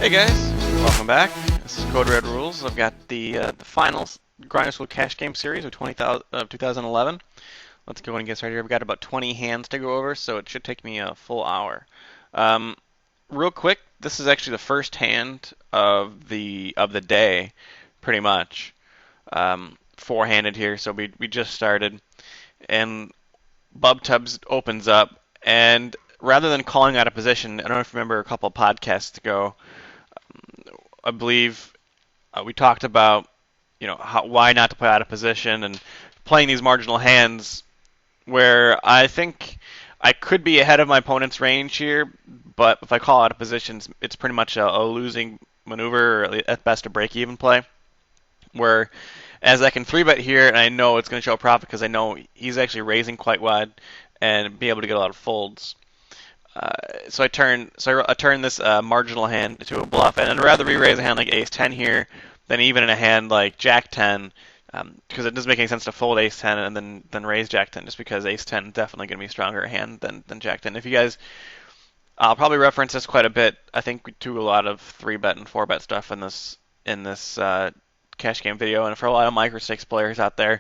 Hey guys, welcome back. This is CodeRed Rules. I've got the final Grinder School Cash Game Series of 2011. Let's go and get started here. I've got about 20 hands to go over, so it should take me a full hour. Um, Real quick, this is actually the first hand of the day, pretty much. Four-handed here, so we just started, and BubTubs opens up, and rather than calling out a position, I don't know if you remember a couple podcasts ago. I believe we talked about, why not to play out of position and playing these marginal hands where I think I could be ahead of my opponent's range here, but if I call out of positions, it's pretty much a losing maneuver, or at best a break-even play. Where as I can 3-bet here, and I know it's going to show a profit because I know he's actually raising quite wide and be able to get a lot of folds. So I turn this marginal hand to a bluff, and I'd rather re-raise a hand like Ace 10 here than even in a hand like Jack 10, because it doesn't make any sense to fold Ace 10 and then raise Jack 10, just because Ace 10 is definitely going to be a stronger hand than Jack 10. If you guys, I'll probably reference this quite a bit. I think we do a lot of 3-bet and 4-bet stuff in this cash game video, and for a lot of Microstakes players out there,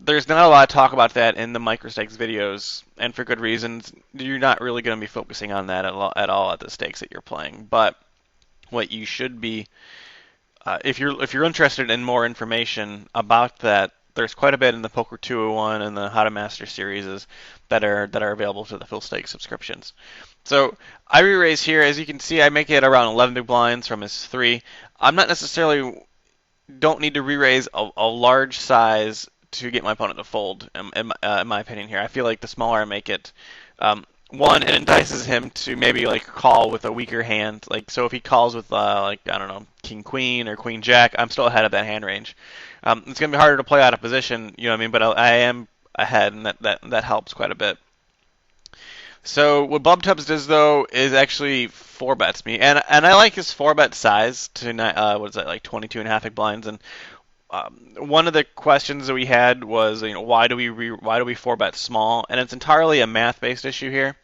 there's not a lot of talk about that in the Microstakes videos, and for good reasons. You're not really going to be focusing on that at all at the stakes that you're playing. But what you should be, if you're interested in more information about that, there's quite a bit in the Poker 201 and the How to Master series that are available to the full stake subscriptions. So I re-raise here. As you can see, I make it around 11 big blinds from his 3. I'm not necessarily don't need to re-raise a large size to get my opponent to fold, in my opinion here. I feel like the smaller I make it, one, it entices him to maybe like call with a weaker hand. Like, so if he calls with like, I don't know, King Queen or Queen Jack, I'm still ahead of that hand range. It's gonna be harder to play out of position, you know what I mean? But I am ahead, and that helps quite a bit. So what BubTubs does though is actually 4-bets me, and I like his 4-bet size to what is that, like 22.5 big blinds. And one of the questions that we had was, why do we 4-bet small? And it's entirely a math-based issue here.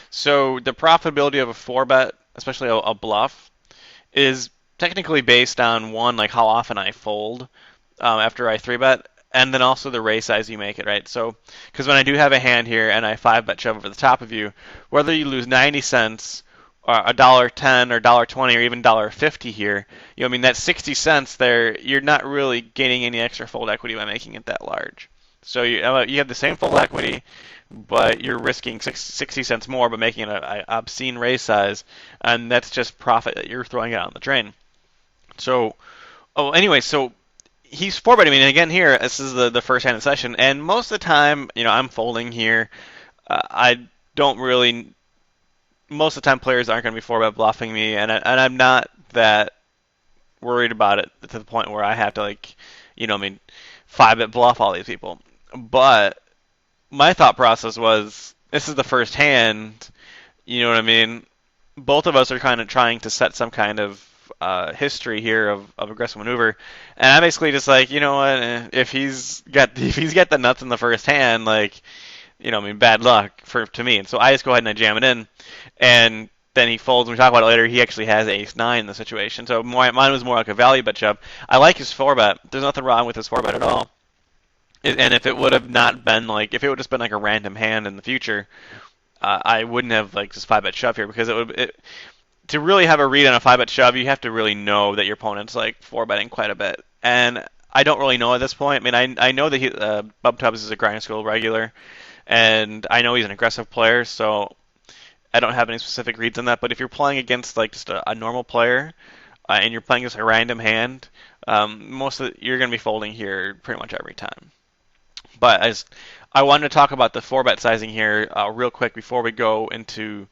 So the profitability of a 4-bet, especially a bluff, is technically based on, one, like how often I fold after I 3-bet, and then also the raise size you make it, right? So, because when I do have a hand here and I 5-bet shove over the top of you, whether you lose 90 cents, or $1.10 or $1.20 or even $1.50 here, I mean, that 60 cents there, you're not really gaining any extra fold equity by making it that large. So you have the same fold equity, but you're risking 60 cents more by making it an obscene raise size, and that's just profit that you're throwing out on the drain. So, anyway, so he's 4-betting me, and again here, this is the first hand of the session, and most of the time, I'm folding here. I don't really. Most of the time, players aren't going to be 4-bet bluffing me, and I'm not that worried about it to the point where I have to 5-bet bluff all these people. But my thought process was, this is the first hand, you know what I mean? Both of us are kind of trying to set some kind of history here of aggressive maneuver, and I'm basically just like, you know what? If he's got the nuts in the first hand, bad luck to me. And so I just go ahead and I jam it in, and then he folds. When we talk about it later, he actually has Ace 9 in the situation. So mine was more like a value bet shove. I like his 4-bet. There's nothing wrong with his 4-bet at all. And if it would have not been if it would have just been like a random hand in the future, I wouldn't have just 5-bet shove here, because to really have a read on a 5-bet shove, you have to really know that your opponent's 4-betting quite a bit. And I don't really know at this point. I mean, I know that BubTubs is a Grinder School regular, and I know he's an aggressive player, so I don't have any specific reads on that. But if you're playing against just a normal player, and you're playing against a random hand, you're going to be folding here pretty much every time. But I wanted to talk about the 4-bet sizing here real quick before we go into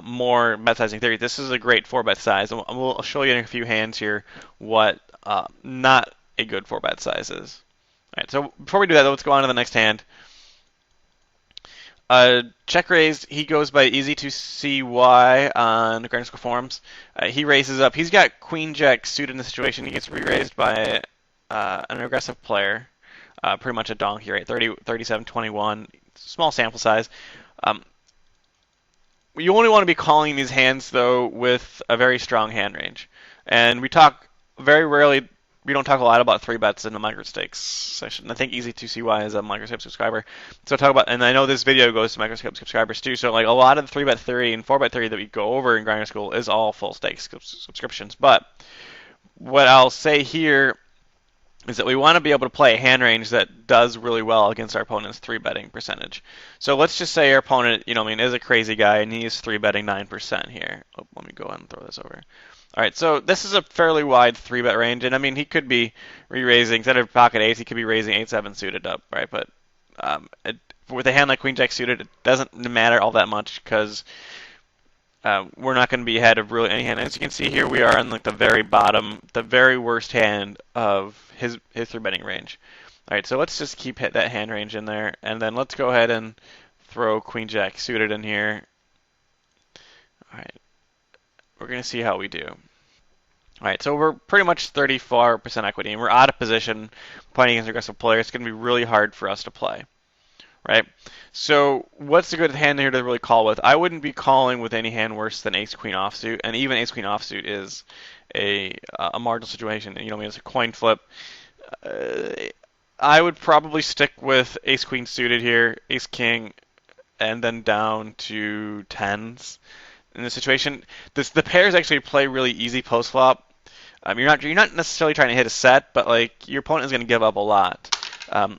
more bet sizing theory. This is a great 4-bet size. I'll show you in a few hands here what not a good 4-bet size is. All right, so before we do that, let's go on to the next hand. Check raised, he goes by Easy2CY on the Grinder School forums. He raises up. He's got Queen Jack suited in the situation. He gets re-raised by an aggressive player. Pretty much a donkey, right? 37-21, small sample size. You only want to be calling these hands, though, with a very strong hand range. And we talk very rarely. We don't talk a lot about three bets in the Microstakes session. I think Easy2CY is a Microscope subscriber. So talk about, and I know this video goes to Microscope subscribers too. So like a lot of the three bet theory and four bet theory that we go over in Grinder School is all full stakes subscriptions. But what I'll say here is that we want to be able to play a hand range that does really well against our opponent's three betting percentage. So let's just say our opponent, is a crazy guy and he's three betting 9% here. Oh, let me go ahead and throw this over. All right, so this is a fairly wide three bet range, and he could be re-raising instead of pocket ace, he could be raising 8-7 suited up, right? But with a hand like Queen Jack suited, it doesn't matter all that much because we're not going to be ahead of really any hand. As you can see here, we are on like the very bottom, the very worst hand of his three betting range. All right, so let's just keep that hand range in there, and then let's go ahead and throw Queen Jack suited in here. All right, we're going to see how we do. All right, so we're pretty much 34% equity, and we're out of position playing against aggressive players. It's going to be really hard for us to play, right? So what's a good hand here to really call with? I wouldn't be calling with any hand worse than Ace-Queen offsuit, and even Ace-Queen offsuit is a marginal situation. It's a coin flip. I would probably stick with Ace-Queen suited here, Ace-King, and then down to tens. In this situation, the pairs actually play really easy post flop. You're not necessarily trying to hit a set, but like your opponent is going to give up a lot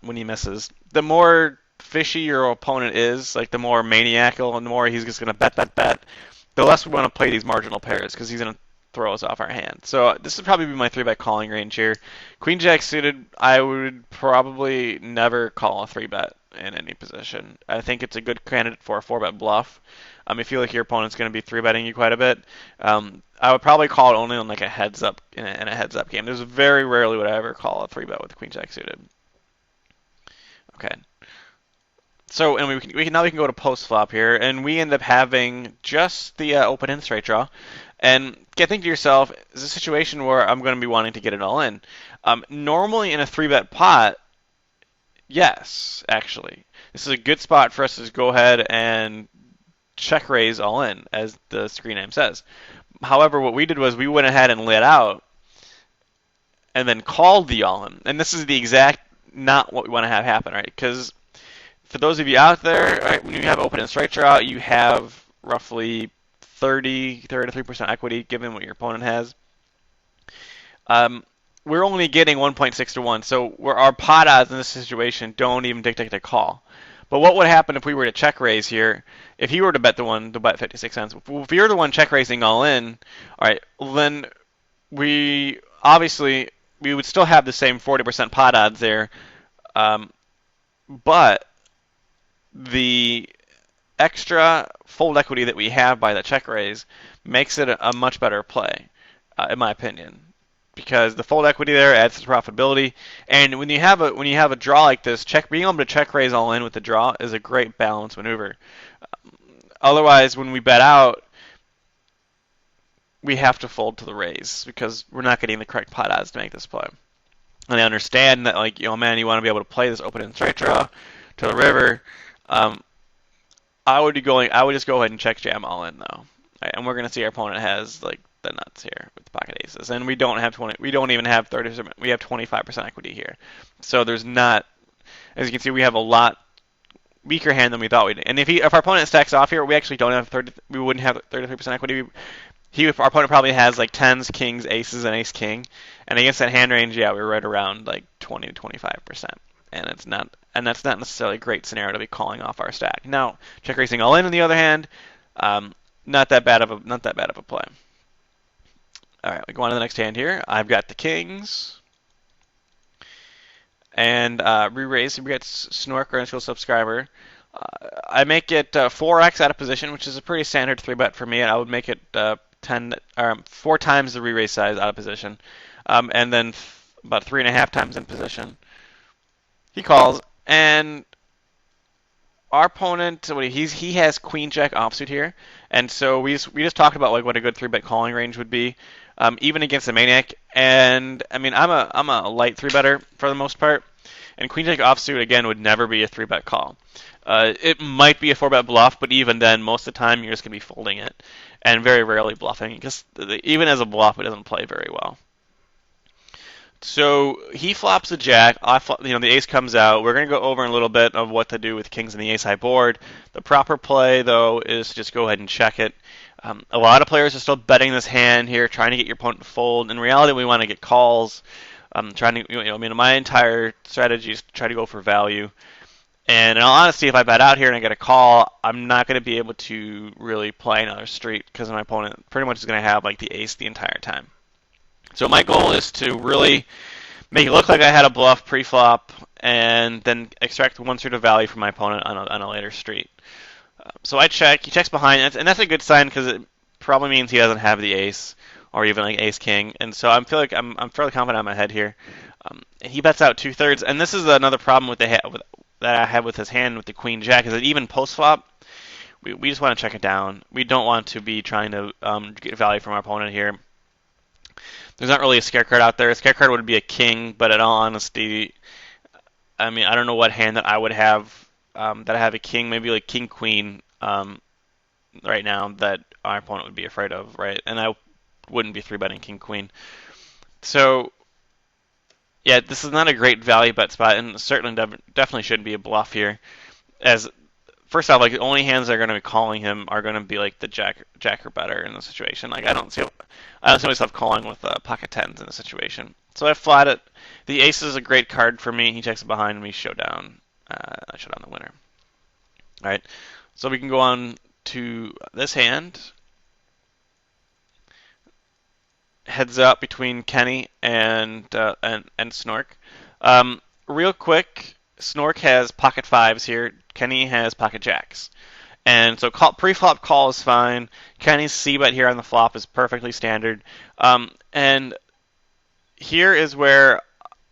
when he misses. The more fishy your opponent is, like the more maniacal and the more he's just going to bet, the less we want to play these marginal pairs because he's going to throw us off our hand. So this would probably be my three bet calling range here. Queen Jack suited, I would probably never call a three bet in any position. I think it's a good candidate for a four bet bluff. I feel like your opponent's going to be three betting you quite a bit. I would probably call it only on like a heads up in a heads up game. There's very rarely would I ever call a three bet with Queen Jack suited. Okay. So and we can go to post flop here, and we end up having just the open in straight draw. And think to yourself, is a situation where I'm going to be wanting to get it all in? Normally in a three bet pot, yes, actually, this is a good spot for us to go ahead and check raise all in, as the screen name says. However, what we did was we went ahead and lit out and then called the all in. And this is the exact not what we want to have happen, right? Because for those of you out there, right, when you have open and straight draw, you have roughly 33% equity given what your opponent has. We're only getting 1.6 to 1, so our pot odds in this situation don't even dictate the call. But what would happen if we were to check raise here? If he were to bet to bet 56 cents, if you're the one check raising all in, all right, then we would still have the same 40% pot odds there, but the extra fold equity that we have by the check raise makes it a much better play, in my opinion, because the fold equity there adds to profitability. And when you have a draw like this, being able to check raise all in with the draw is a great balance maneuver. Otherwise, when we bet out, we have to fold to the raise because we're not getting the correct pot odds to make this play. And I understand that, like, you want to be able to play this open and straight draw to the river. I would just go ahead and check jam all in though, right? And we're gonna see our opponent has like the nuts here with the pocket aces, and we don't even have 30%. We have 25% equity here, so there's not. As you can see, we have a lot weaker hand than we thought we did. And if our opponent stacks off here, we actually don't have 30. We wouldn't have 33% equity. Our opponent probably has like tens, kings, aces, and ace king, and against that hand range, yeah, we're right around like 20 to 25%, and that's not necessarily a great scenario to be calling off our stack. Now, check raising all in, on the other hand, not that bad of a play. All right, we go on to the next hand here. I've got the kings, and re-raise. We get Snork, Grinder School subscriber. I make it 4x out of position, which is a pretty standard 3-bet for me. And I would make it 4 times the re-raise size out of position, and then about 3.5 times in position. He calls, and our opponent, he has Queen Jack offsuit here, and so we just talked about like what a good 3-bet calling range would be, even against a maniac. And I'm a light 3-better for the most part, and Queen Jack offsuit again would never be a 3-bet call. It might be a 4-bet bluff, but even then, most of the time you're just gonna be folding it. and very rarely bluffing, because even as a bluff, it doesn't play very well. So he flops a jack. The ace comes out. We're going to go over a little bit of what to do with kings and the ace high board. The proper play, though, is to just go ahead and check it. A lot of players are still betting this hand here, trying to get your opponent to fold. In reality, we want to get calls. Trying to, my entire strategy is to try to go for value. And in all honesty, if I bet out here and I get a call, I'm not going to be able to really play another street because my opponent pretty much is going to have like the ace the entire time. So my goal is to really make it look like I had a bluff pre-flop and then extract one street of value from my opponent on a later street. So I check. He checks behind, and that's a good sign because it probably means he doesn't have the ace or even like ace king. And so I'm fairly confident on my head here. And he bets out 2/3, and this is another problem that I have with his hand with the queen jack is that even post flop, we just want to check it down. We don't want to be trying to get value from our opponent here. There's not really a scare card out there. A scare card would be a king, but in all honesty, I don't know what hand that I would have that I have a king, maybe like king queen right now that our opponent would be afraid of, right? And I wouldn't be 3-betting king queen. So yeah, this is not a great value bet spot, and certainly definitely shouldn't be a bluff here. As first off, like the only hands that are going to be calling him are going to be like the jack or better in the situation. Like I don't see myself calling with pocket tens in a situation. So I flat it. The ace is a great card for me. He checks it behind me, showdown. I showdown the winner. All right. So we can go on to this hand. Heads up between Kenny and Snork. Real quick, Snork has pocket fives here. Kenny has pocket jacks. And so pre-flop call is fine. Kenny's c-bet here on the flop is perfectly standard. And here is where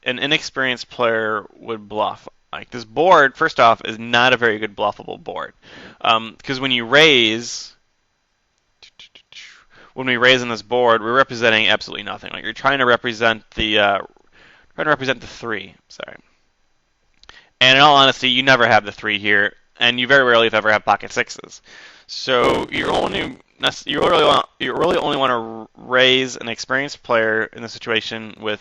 an inexperienced player would bluff. Like this board, first off, is not a very good bluffable board. Because when we raise in this board, we're representing absolutely nothing. Like you're trying to represent the 3. Sorry. And in all honesty, you never have the 3 here, and you very rarely, if ever, have pocket sixes. So you really only want to raise an experienced player in the situation with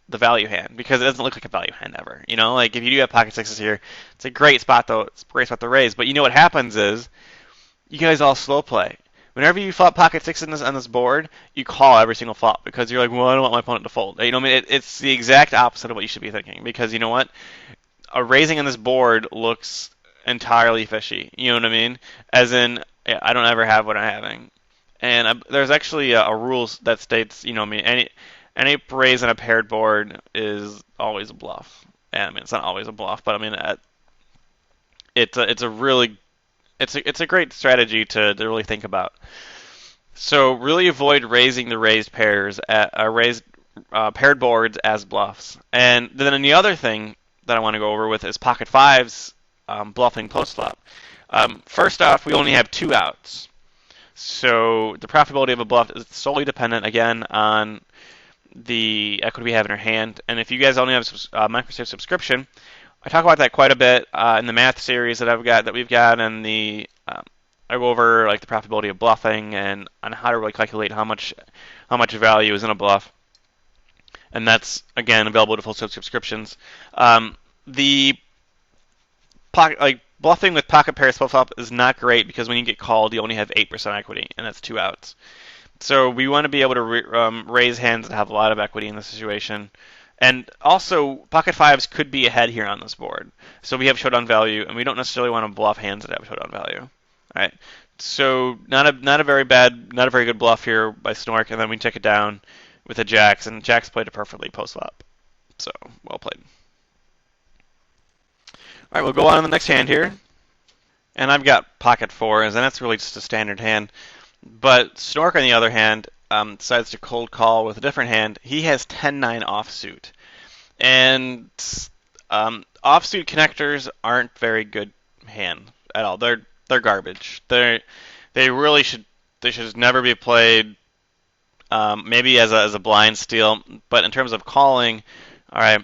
the value hand because it doesn't look like a value hand ever. Like if you do have pocket sixes here, it's a great spot though. It's a great spot to raise. But what happens is you guys all slow play. Whenever you flop pocket sixes on this board, you call every single flop because you're like, well, I don't want my opponent to fold. It's the exact opposite of what you should be thinking because you know what? A raising on this board looks entirely fishy. You know what I mean? As in, I don't ever have what I'm having. And there's actually a rule that states, any raise on a paired board is always a bluff. And it's not always a bluff, but it's a great strategy to really think about. So really avoid raising the raised pairs paired boards as bluffs. And then the other thing that I want to go over with is pocket fives bluffing post flop. First off, we only have 2 outs. So the profitability of a bluff is solely dependent, again, on the equity we have in our hand. And if you guys only have Microstakes subscription, I talk about that quite a bit in the math series that we've got, and I go over like the profitability of bluffing and on how to really calculate how much value is in a bluff. And that's again available to full subscriptions. The bluffing with pocket pairs post flop is not great because when you get called, you only have 8% equity, and that's 2 outs. So we want to be able to raise hands that have a lot of equity in this situation. And also, pocket fives could be ahead here on this board. So we have showdown value, and we don't necessarily want to bluff hands that have showdown value. All right. So not a very good bluff here by Snork, and then we check it down with the jacks, and jacks played it perfectly post flop. So well played. All right, we'll go on to the next hand here, and I've got pocket fours, and that's really just a standard hand. But Snork, on the other hand, decides to cold call with a different hand. He has 10-9 offsuit. And offsuit connectors aren't very good hand at all. They're garbage. They really should just never be played. Maybe as a blind steal, but in terms of calling, all right,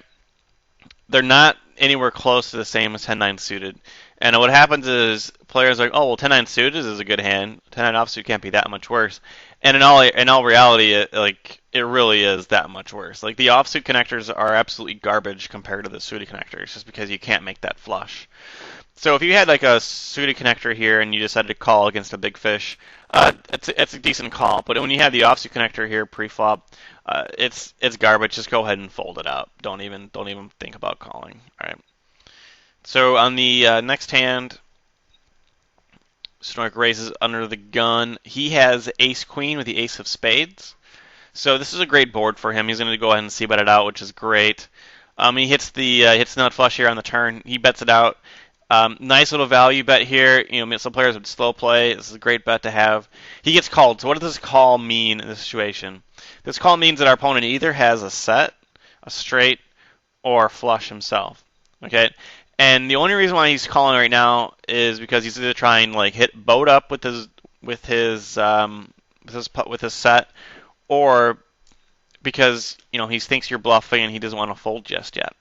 they're not anywhere close to the same as 10-9 suited. And what happens is players are like, oh well, 10-9 suited is a good hand. 10-9 offsuit can't be that much worse. And in all reality, it really is that much worse. Like the offsuit connectors are absolutely garbage compared to the suited connectors, just because you can't make that flush. So if you had like a suited connector here and you decided to call against a big fish, it's a decent call. But when you have the offsuit connector here pre-flop, it's garbage. Just go ahead and fold it out. Don't even think about calling. All right. So on the next hand, Snork raises under the gun. He has ace queen with the ace of spades. So this is a great board for him. He's going to go ahead and c bet it out, which is great. He hits the nut flush here on the turn. He bets it out. Nice little value bet here. Some players would slow play. This is a great bet to have. He gets called. So what does this call mean in this situation? This call means that our opponent either has a set, a straight, or a flush himself. Okay, and the only reason why he's calling right now is because he's either trying like hit boat up with his set, or because he thinks you're bluffing and he doesn't want to fold just yet.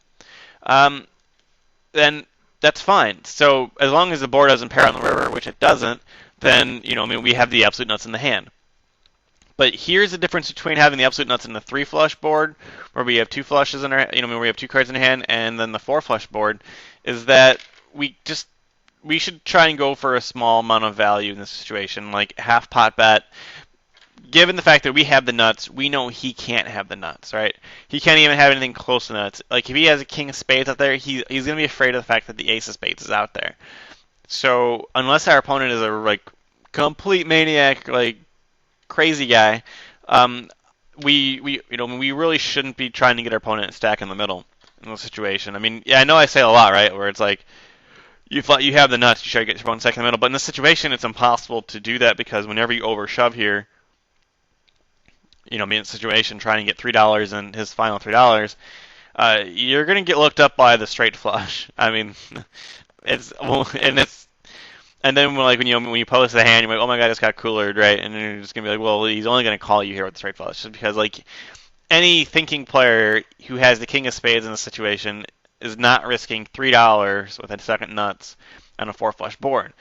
Then that's fine. So as long as the board doesn't pair on the river, which it doesn't, then we have the absolute nuts in the hand. But here's the difference between having the absolute nuts in the 3-flush board, where we have 2 flushes in our, where we have 2 cards in hand, and then the 4-flush board, is that we should try and go for a small amount of value in this situation, like half pot bet. Given the fact that we have the nuts, we know he can't have the nuts, right? He can't even have anything close to nuts. Like if he has a king of spades out there, he's gonna be afraid of the fact that the ace of spades is out there. So unless our opponent is a like complete maniac, like crazy guy, we really shouldn't be trying to get our opponent stack in the middle in this situation. I mean, yeah, I know I say a lot, right? Where it's like you have the nuts, you try to get your opponent stack in the middle, but in this situation, it's impossible to do that because whenever you overshove here, in a situation trying to get $3 and his final $3, you're gonna get looked up by the straight flush. I mean, and then when you post the hand, you're like, oh my god, it's got coolered, right? And then you're just gonna be like, well, he's only gonna call you here with the straight flush, just because like any thinking player who has the king of spades in this situation is not risking $3 with a second nuts on a 4-flush board.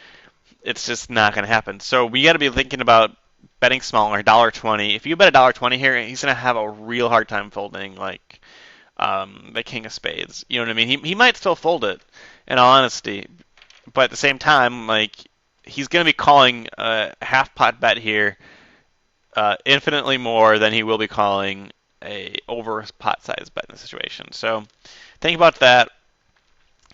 It's just not gonna happen. So we got to be thinking about betting smaller, $1.20. If you bet $1.20 here, he's gonna have a real hard time folding like the king of spades. You know what I mean? He might still fold it, in all honesty, but at the same time, like he's gonna be calling a half pot bet here, infinitely more than he will be calling a over pot size bet in the situation. So think about that.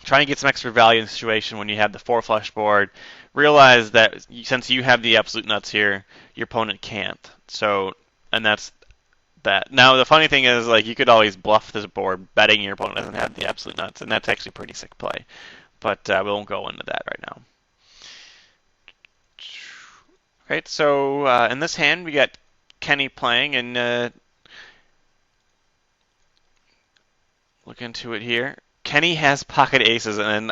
Try and get some extra value in the situation when you have the 4-flush board. Realize that since you have the absolute nuts here, your opponent can't. So, and that's that. Now, the funny thing is, like, you could always bluff this board betting your opponent doesn't have the absolute nuts, and that's actually pretty sick play. But we won't go into that right now. Right, so in this hand, we got Kenny playing, and look into it here. Kenny has pocket aces, and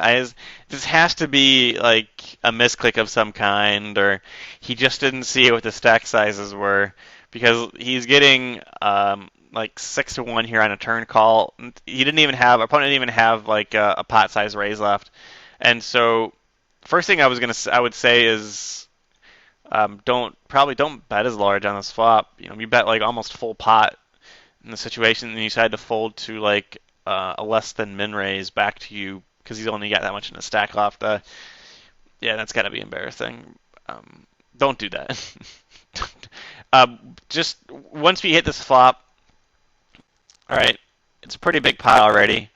this has to be like a misclick of some kind, or he just didn't see what the stack sizes were, because he's getting like 6-1 here on a turn call. Our opponent didn't even have like a pot size raise left, and so first thing I would say is don't bet as large on this flop. You bet like almost full pot in the situation, and you decide to fold to like a less than min raise back to you because he's only got that much in his stack left. Yeah, that's got to be embarrassing. Don't do that. Just once we hit this flop, all right, it's a pretty big pot already.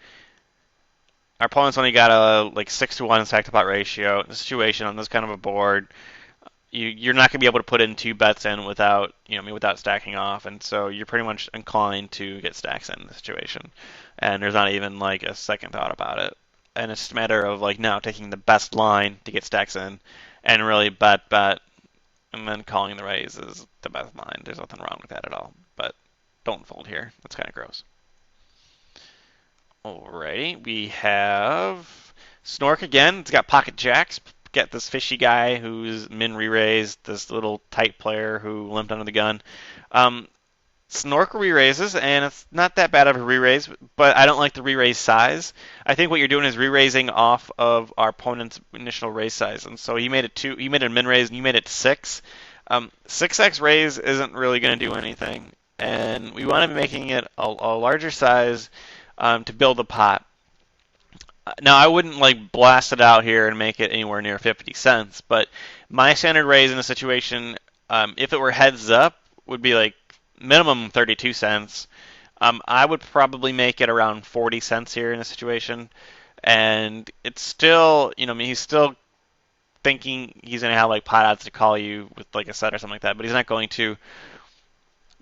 Our opponent's only got a like 6-1 stack to pot ratio. In the situation on this kind of a board, you're not going to be able to put in 2 bets in without without stacking off, and so you're pretty much inclined to get stacks in the situation, and there's not even like a second thought about it, and it's just a matter of like now taking the best line to get stacks in, and really bet, and then calling the raise is the best line. There's nothing wrong with that at all, but don't fold here. That's kind of gross. Alrighty, we have Snork again. It's got pocket jacks. Get this fishy guy who's min re-raised, this little tight player who limped under the gun. Snork re-raises, and it's not that bad of a re-raise, but I don't like the re-raise size. I think what you're doing is re-raising off of our opponent's initial raise size, and so he made it two. He made a min raise, and you made it six. 6x raise isn't really going to do anything, and we want to be making it a larger size to build a pot. Now, I wouldn't like blast it out here and make it anywhere near 50 cents, but my standard raise in a situation, if it were heads up, would be like minimum 32 cents. I would probably make it around 40 cents here in a situation, and it's still, I mean, he's still thinking he's gonna have like pot odds to call you with like a set or something like that, but he's not going to.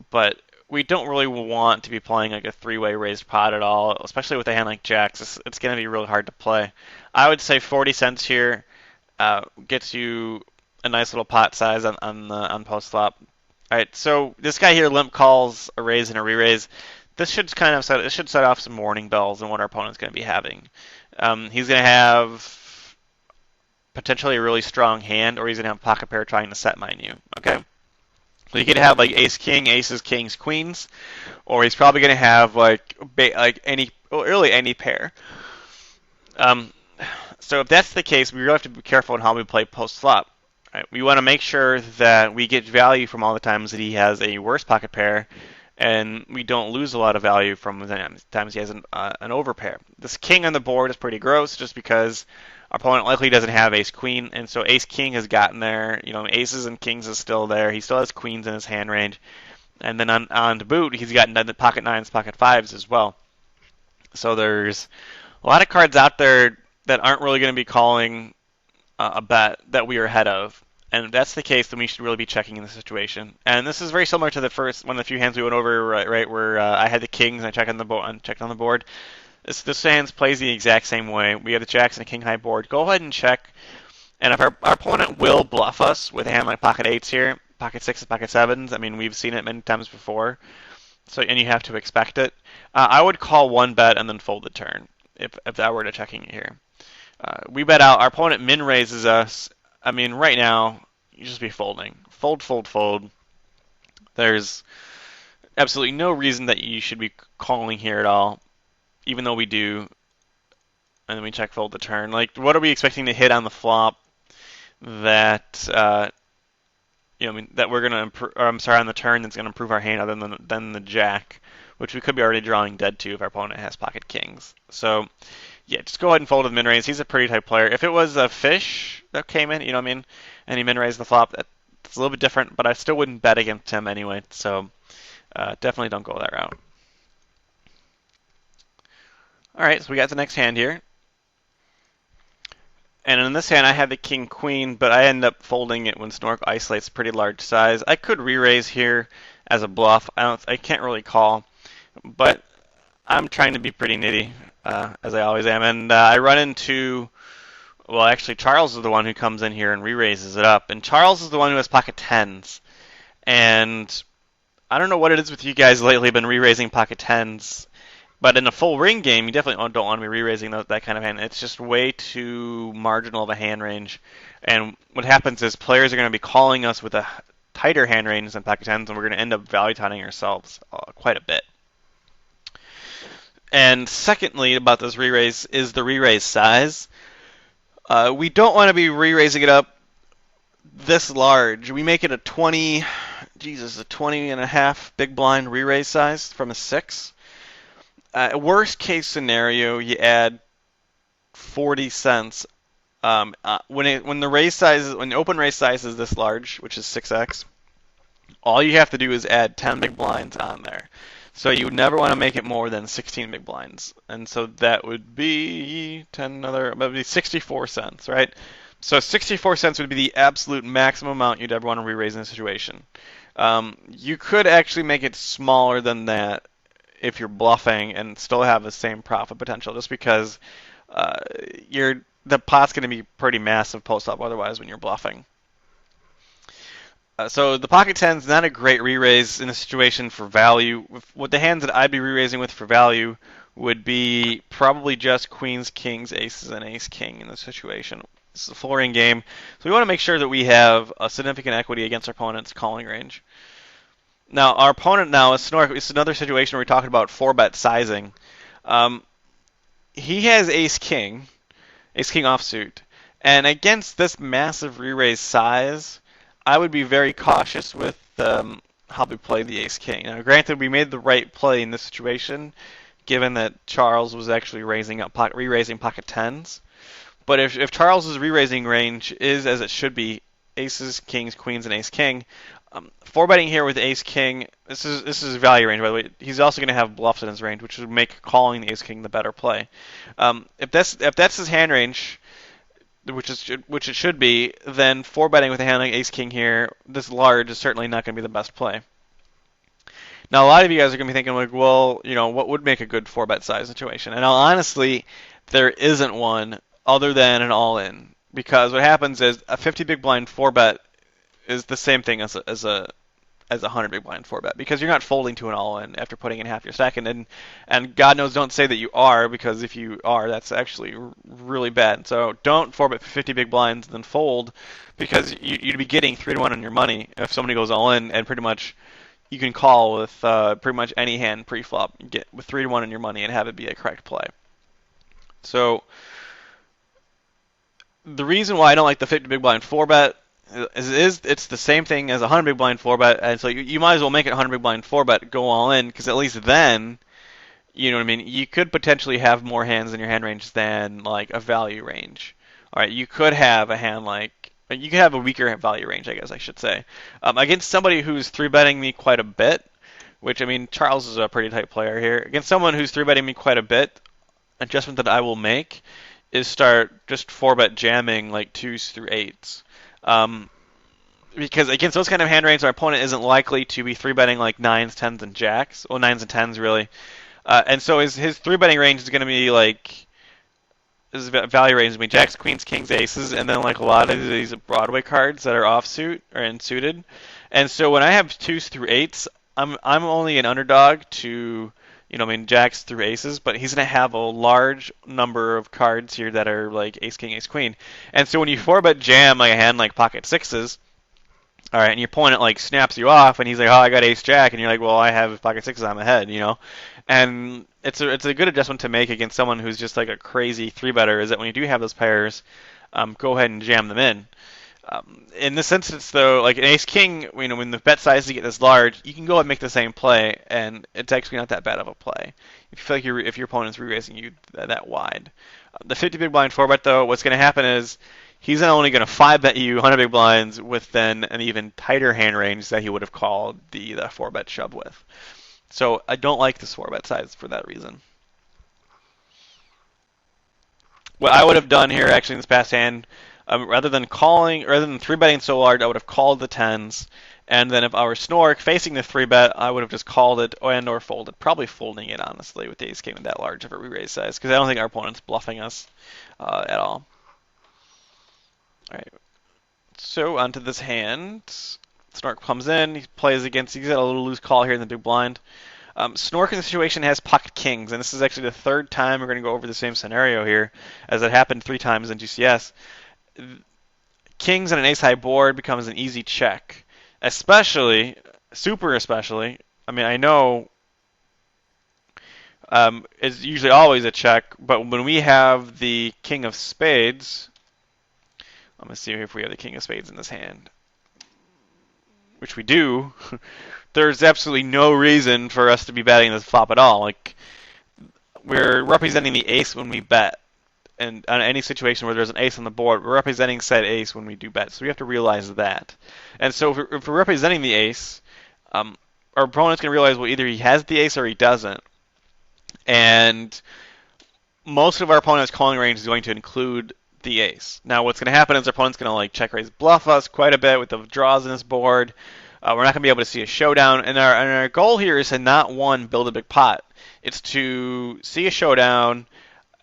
But we don't really want to be playing like a three-way raised pot at all, especially with a hand like jacks. It's going to be really hard to play. I would say 40 cents here gets you a nice little pot size on post flop. All right, so this guy here limp calls a raise and a re-raise. This should set off some warning bells on what our opponent's going to be having. He's going to have potentially a really strong hand, or he's going to have pocket pair trying to set mine you. Okay. So you could have like ace king, aces, kings, queens, or he's probably going to have like really any pair. Um, so if that's the case, we really have to be careful in how we play post flop. Right? We want to make sure that we get value from all the times that he has a worse pocket pair, and we don't lose a lot of value from the times he has an overpair. This king on the board is pretty gross, just because our opponent likely doesn't have ace queen, and so ace king has gotten there. Aces and kings is still there. He still has queens in his hand range, and then on to boot, he's gotten the pocket nines, pocket fives as well. So there's a lot of cards out there that aren't really going to be calling a bet that we are ahead of. And if that's the case, then we should really be checking in the situation. And this is very similar to the first one of the few hands we went over, right where I had the kings and I checked on the board. This hand plays the exact same way. We have the jacks and a king high board. Go ahead and check. And if our opponent will bluff us with a hand like pocket eights here, pocket sixes, pocket sevens, I mean, we've seen it many times before. And you have to expect it. I would call one bet and then fold the turn if that were to checking it here. We bet out. Our opponent min raises us. I mean, right now, you just be folding. Fold, fold, fold. There's absolutely no reason that you should be calling here at all, even though we do. And then we check fold the turn. Like, what are we expecting to hit on the flop that, that we're gonna improve? Or I'm sorry, on the turn that's gonna improve our hand other than the jack, which we could be already drawing dead to if our opponent has pocket kings. So, yeah, just go ahead and fold with min raise. He's a pretty type player. If it was a fish that came in, and he min raised the flop, that's a little bit different, but I still wouldn't bet against him anyway. So definitely don't go that route. All right, so we got the next hand here. And in this hand, I had the king queen, but I end up folding it when Snork isolates a pretty large size. I could re-raise here as a bluff. I can't really call, but I'm trying to be pretty nitty, as I always am. And I run into, well, actually, Charles is the one who comes in here and re-raises it up. And Charles is the one who has pocket tens. And I don't know what it is with you guys lately, been re-raising pocket tens. But in a full ring game, you definitely don't want to be re-raising that kind of hand. It's just way too marginal of a hand range. And what happens is players are going to be calling us with a tighter hand range than pocket tens, and we're going to end up value timing ourselves quite a bit. And secondly, about this re-raise is the re-raise size. We don't want to be re-raising it up this large. We make it a 20 and a half big blind re-raise size from a 6. Worst case scenario, you add 40 cents. When the open raise size is this large, which is 6x, all you have to do is add 10 big blinds on there. So you would never want to make it more than 16 big blinds. And so that would be 64 cents, right? So 64 cents would be the absolute maximum amount you'd ever want to re-raise in a situation. You could actually make it smaller than that if you're bluffing and still have the same profit potential, just because the pot's going to be pretty massive post-up otherwise when you're bluffing. So the pocket 10 is not a great re-raise in a situation for value. What the hands that I'd be re-raising with for value would be probably just queens, kings, aces, and ace-king in this situation. This is a full ring game, so we want to make sure that we have a significant equity against our opponent's calling range. Now our opponent now is Snork. It's another situation where we talked about four bet sizing. Um, he has ace king offsuit, and against this massive re-raise size, I would be very cautious with how we play the ace king. Now, granted, we made the right play in this situation, given that Charles was actually re-raising pocket tens. But if Charles's re-raising range is as it should be, aces, kings, queens, and ace king, four betting here with ace king. This is value range, by the way. He's also going to have bluffs in his range, which would make calling the ace king the better play. If that's his hand range, which it should be, then four betting with a hand like ace king here, this large is certainly not going to be the best play. Now, a lot of you guys are going to be thinking, like, well, what would make a good four bet size situation? And honestly, there isn't one other than an all in. Because what happens is a 50 big blind four bet is the same thing as a 100 big blind four bet, because you're not folding to an all in after putting in half your second, and God knows don't say that you are, because if you are, that's actually really bad. So don't four bet 50 big blinds and then fold, because you'd be getting 3-1 on your money if somebody goes all in, and pretty much you can call with pretty much any hand pre-flop, get with 3-1 on your money and have it be a correct play. So the reason why I don't like the 50 big blind four bet is it's the same thing as a 100 big blind four bet, and so you might as well make it 100 big blind four bet, go all in, because at least then, you know what I mean, you could potentially have more hands in your hand range than like a value range. All right, you could have a hand like you could have a weaker value range, I guess I should say, against somebody who's three betting me quite a bit, which I mean Charles is a pretty tight player here. Against someone who's three betting me quite a bit, adjustment that I will make is start just four bet jamming like twos through eights. Um, because against those kind of hand ranges, our opponent isn't likely to be three betting like nines, tens, and jacks. Well, nines and tens really, and so his three betting range is going to be like his value range is going to be jacks, queens, kings, aces, and then like a lot of these Broadway cards that are offsuit or unsuited. And so when I have twos through eights, I'm only an underdog to I mean jacks through aces, but he's going to have a large number of cards here that are like ace, king, ace, queen. And so when you four bet jam like a hand like pocket sixes, all right, and your opponent like snaps you off, and he's like, "Oh, I got ace jack," and you're like, "Well, I have pocket sixes, I'm ahead," And it's a good adjustment to make against someone who's just like a crazy three better. Is that when you do have those pairs, go ahead and jam them in. In this instance, though, like an ace king, when the bet sizes get this large, you can go and make the same play, and it's actually not that bad of a play. If you feel like if your opponent's re-raising you that wide. The 50 big blind four bet, though, what's going to happen is he's not only going to five bet you 100 big blinds with then an even tighter hand range that he would have called the four bet shove with. So I don't like this four bet size for that reason. What I would have done here actually in this past hand, rather than three betting so large, I would have called the tens, and then if I were Snork facing the three bet, I would have just called it or folded. Probably folding it honestly with the ace king with that large of a re-raise size, because I don't think our opponent's bluffing us at all. All right. So onto this hand. Snork comes in. He plays against. He's got a little loose call here in the big blind. Snork in the situation has pocket kings, and this is actually the third time we're going to go over the same scenario here, as it happened 3 times in GCS. Kings on an ace-high board becomes an easy check, super especially. I mean, I know it's usually always a check, but when we have the king of spades, I'm going to see if we have the king of spades in this hand, which we do. There's absolutely no reason for us to be betting this flop at all. Like, we're representing the ace when we bet. And on any situation where there's an ace on the board, we're representing said ace when we do bet. So we have to realize that. And so if we're representing the ace, our opponent's going to realize, well, either he has the ace or he doesn't. And most of our opponent's calling range is going to include the ace. Now, what's going to happen is our opponent's going to like check raise bluff us quite a bit with the draws in this board. We're not going to be able to see a showdown, and our goal here is to not, one, build a big pot. It's to see a showdown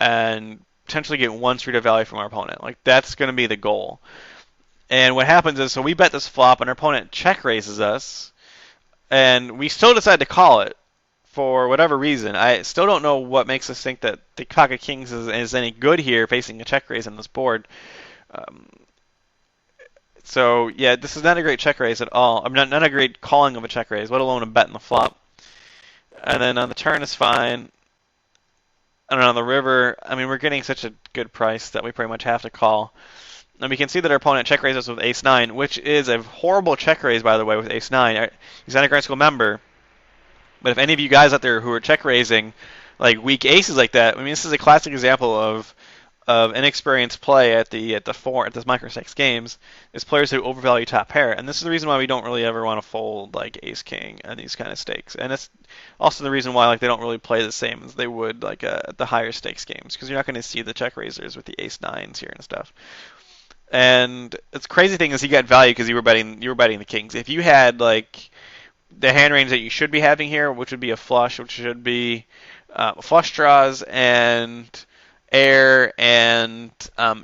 and potentially get one street of value from our opponent. Like, that's going to be the goal. And what happens is, so we bet this flop, and our opponent check raises us, and we still decide to call it for whatever reason. I still don't know what makes us think that the pocket kings is any good here facing a check raise on this board. So yeah, this is not a great check raise at all. I'm not a great calling of a check raise, let alone a bet in the flop. And then on the turn is fine. And on the river, I mean, we're getting such a good price that we pretty much have to call. And we can see that our opponent check raises with ace nine, which is a horrible check raise, by the way, with ace nine. He's not a grade school member, but if any of you guys out there who are check raising like weak aces like that, I mean, this is a classic example of inexperienced play at this Microstakes games is players who overvalue top pair, and this is the reason why we don't really ever want to fold like ace king and these kind of stakes, and it's also the reason why like they don't really play the same as they would like at the higher stakes games because you're not going to see the check raisers with the ace nines here and stuff. And it's crazy thing is he got value because you were betting the kings. If you had like the hand range that you should be having here, which would be a flush, which should be flush draws and air and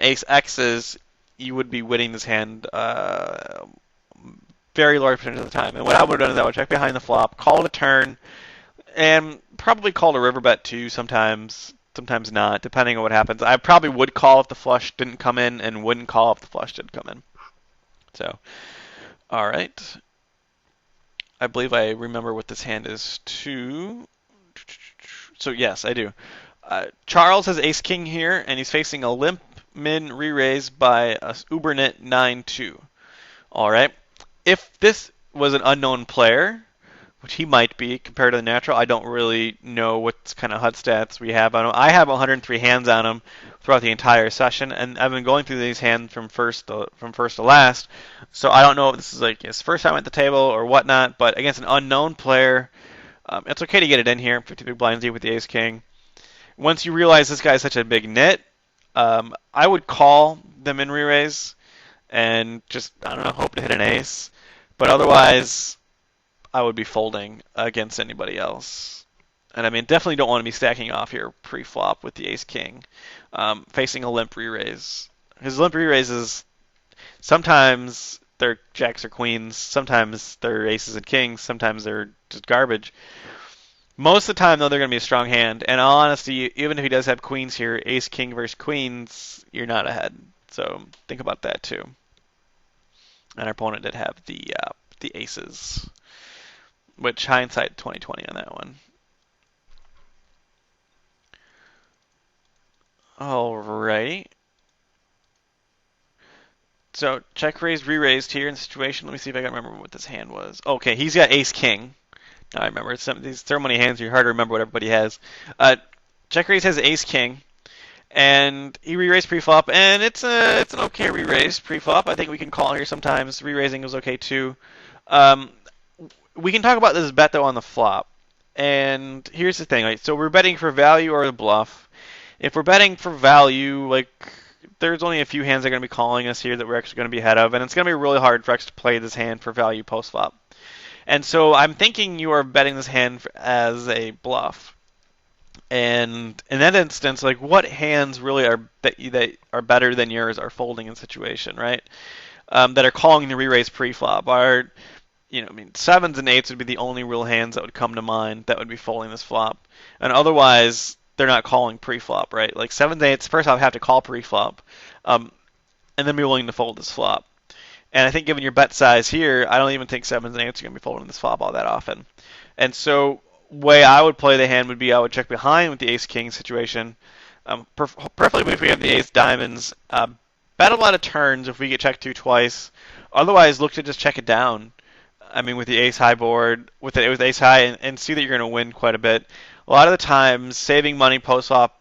ace X's, you would be winning this hand very large percentage of the time. And what I would have done is I would check behind the flop, call it a turn, and probably call a river bet too sometimes. Sometimes not, depending on what happens. I probably would call if the flush didn't come in and wouldn't call if the flush did come in. So, all right. I believe I remember what this hand is too. So yes, I do. Charles has ace king here, and he's facing a limp min re-raise by a Ubernit 9-2. All right. If this was an unknown player, which he might be compared to the natural, I don't really know what kind of HUD stats we have on him. I have 103 hands on him throughout the entire session, and I've been going through these hands from first to last. So I don't know if this is like his first time at the table or whatnot. But against an unknown player, it's okay to get it in here. 50 big blinds deep with the ace king. Once you realize this guy is such a big nit, I would call them in re-raise and just, I don't know, hope to hit an ace. But otherwise, I would be folding against anybody else. And I mean, definitely don't want to be stacking off here pre-flop with the ace-king, facing a limp re-raise. His limp re-raises, sometimes they're jacks or queens, sometimes they're aces and kings, sometimes they're just garbage. Most of the time, though, they're going to be a strong hand. And in all honesty, even if he does have queens here, ace-king versus queens, you're not ahead. So think about that, too. And our opponent did have the aces, which hindsight 2020 on that one. All right. So check raised, re-raised here in the situation. Let me see if I can remember what this hand was. Okay, he's got ace king. I remember. These so many hands, you're hard to remember what everybody has. Check raise has ace king, and he re-raised pre-flop, and it's an okay re-raise pre-flop. I think we can call here sometimes. Re-raising was okay too. We can talk about this bet though on the flop. And here's the thing, right? So we're betting for value or the bluff. If we're betting for value, like there's only a few hands that are going to be calling us here that we're actually going to be ahead of, and it's going to be really hard for us to play this hand for value post-flop. And so I'm thinking you are betting this hand as a bluff. And in that instance, like what hands really are that are better than yours are folding in situation, right? That are calling the re-raise pre-flop are, I mean, sevens and eights would be the only real hands that would come to mind that would be folding this flop. And otherwise, they're not calling pre-flop, right? Like sevens and eights, first off, have to call pre-flop, and then be willing to fold this flop. And I think given your bet size here, I don't even think sevens and eights are going to be folding this flop all that often. And so, way I would play the hand would be I would check behind with the ace-king situation. Preferably if we have the ace diamonds. Bet a lot of turns if we get checked to twice. Otherwise, look to just check it down. I mean, with the ace high board, with ace high, and see that you're going to win quite a bit. A lot of the times, saving money post-flop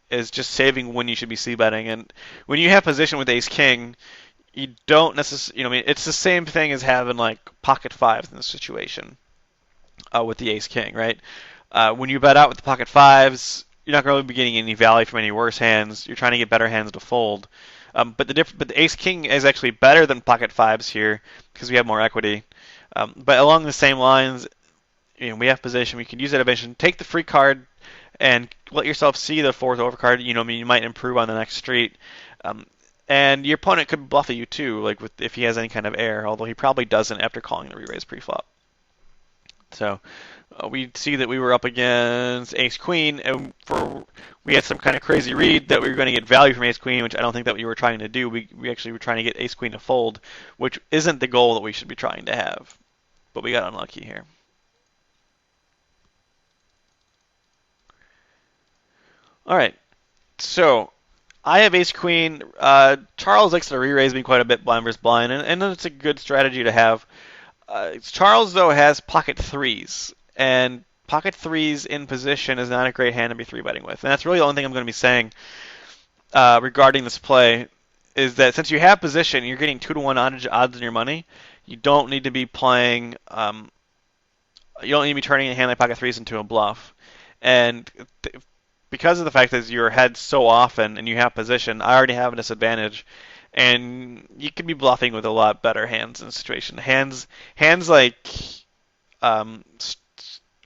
is just saving when you should be c-betting. And when you have position with ace-king, you don't necessarily, I mean, it's the same thing as having like pocket fives in this situation with the ace-king, right? When you bet out with the pocket fives, you're not going to be getting any value from any worse hands. You're trying to get better hands to fold. But the ace-king is actually better than pocket fives here because we have more equity. But along the same lines, we have position. We can use that evasion. Take the free card and let yourself see the fourth overcard. I mean, you might improve on the next street. And your opponent could bluff at you too, like if he has any kind of air, although he probably doesn't after calling the re-raise pre-flop. So we see that we were up against Ace Queen, and we had some kind of crazy read that we were going to get value from Ace Queen, which I don't think that we were trying to do. We actually were trying to get Ace Queen to fold, which isn't the goal that we should be trying to have. But we got unlucky here. All right, so I have Ace Queen. Charles likes to re-raise me quite a bit, blind versus blind, and it's a good strategy to have. Charles, though, has pocket threes, and pocket threes in position is not a great hand to be three betting with. And that's really the only thing I'm going to be saying regarding this play is that since you have position, you're getting 2-to-1 odds in your money. You don't need to be playing. You don't need to be turning a hand like pocket threes into a bluff. And because of the fact that you're ahead so often and you have position, I already have a disadvantage. And you could be bluffing with a lot better hands in the situation. Hands like um,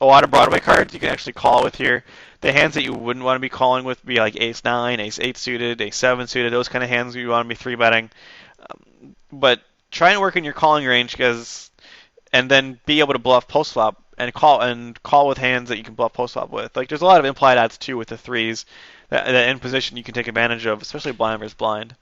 a lot of Broadway cards you can actually call with here. The hands that you wouldn't want to be calling with would be like Ace 9, Ace 8 suited, Ace 7 suited, those kind of hands you want to be three betting. But try and work in your calling range and then be able to bluff post flop and call with hands that you can bluff post flop with. Like there's a lot of implied odds too with the threes that in position you can take advantage of, especially blind versus blind.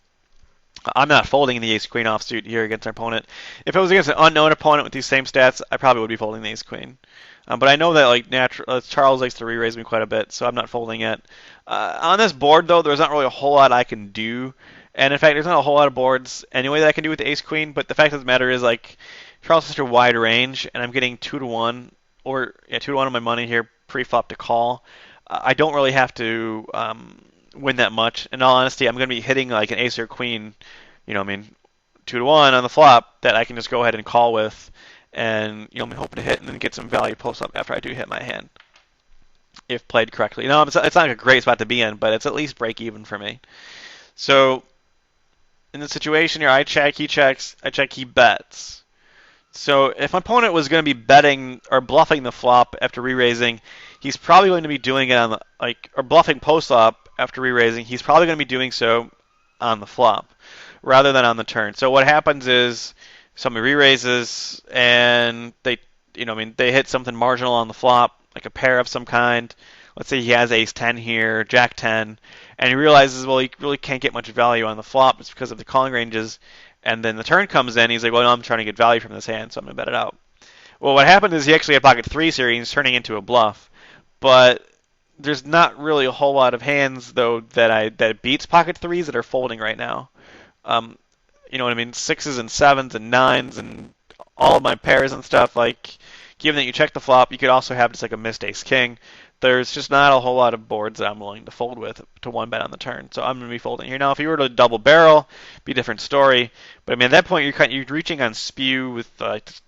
I'm not folding the ace queen offsuit here against our opponent. If it was against an unknown opponent with these same stats, I probably would be folding the ace queen. But I know that Charles likes to re-raise me quite a bit, so I'm not folding it. On this board though, there's not really a whole lot I can do, and in fact, there's not a whole lot of boards anyway that I can do with the ace queen. But the fact of the matter is, like, Charles has such a wide range, and I'm getting 2-to-1 or 2-to-1 on my money here pre-flop to call. I don't really have to win that much. In all honesty, I'm going to be hitting like an ace or queen, 2-to-1 on the flop that I can just go ahead and call with, and I'm hoping to hit and then get some value post up after I do hit my hand, if played correctly. No, it's not a great spot to be in, but it's at least break even for me. So in the situation here, I check, he checks, I check, he bets. So if my opponent was going to be betting or bluffing the flop after re-raising, he's probably going to be doing it or bluffing post-flop after re-raising. He's probably going to be doing so on the flop rather than on the turn. So what happens is somebody re-raises and they hit something marginal on the flop, like a pair of some kind. Let's say he has ace 10 here, jack 10, and he realizes, well, he really can't get much value on the flop just because of the calling ranges. And then the turn comes in, he's like, well, no, I'm trying to get value from this hand, so I'm going to bet it out. Well, what happened is he actually had pocket threes here, and he's turning into a bluff. But there's not really a whole lot of hands, though, that beats pocket threes that are folding right now. You know what I mean? Sixes and sevens and nines and all of my pairs and stuff. Like, given that you check the flop, you could also have just like a missed ace king. There's just not a whole lot of boards that I'm willing to fold with to one bet on the turn. So I'm going to be folding here. Now, if you were to double barrel, it'd be a different story. But I mean, at that point, you're reaching on spew with